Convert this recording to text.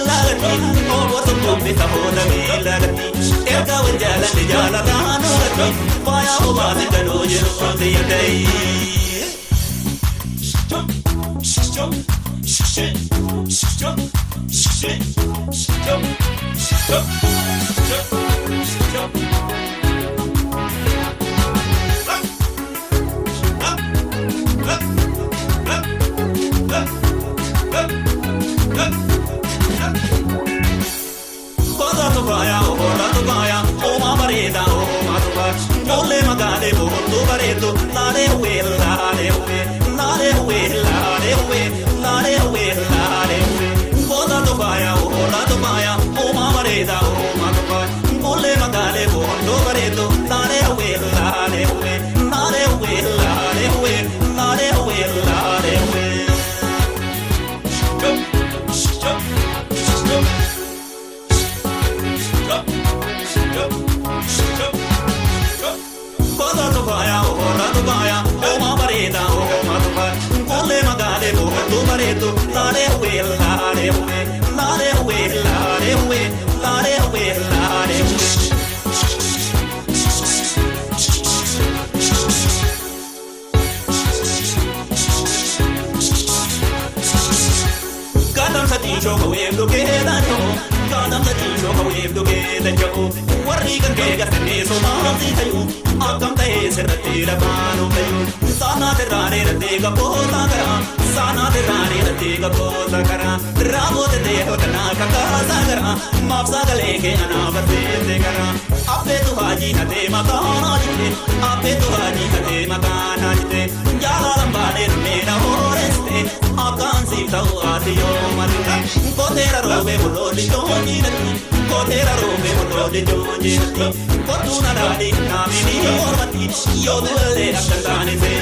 Laalee, Koda tu baya, koda tu baya, oma bareda, oma tu baya. Kole magale, boha tu baredo, lare we, lare we, lare we, lare we, lare we, lare we. Kadam sa tisho ka wave do keda jo, kadam sa tisho ka wave do keda jo. Warri kan ke gasne so maam si tayo, akam tahe se rati la bano tayo. Sana te rare rate ka pota kara, sana te rare rate ka pota kara. Ramo te deho tana ka kaza kara, mapsa gale ke ana bate te kara. Ape tu haji hate makana jite, ape tu haji hate makana jite. Jala lambane mera horeste, akan si tau adiyo marune. Kotera robe mulodi jonji nati, kotera robe mulodi jonji nati. Kotuna dadi namini hormati, yodule akandani se.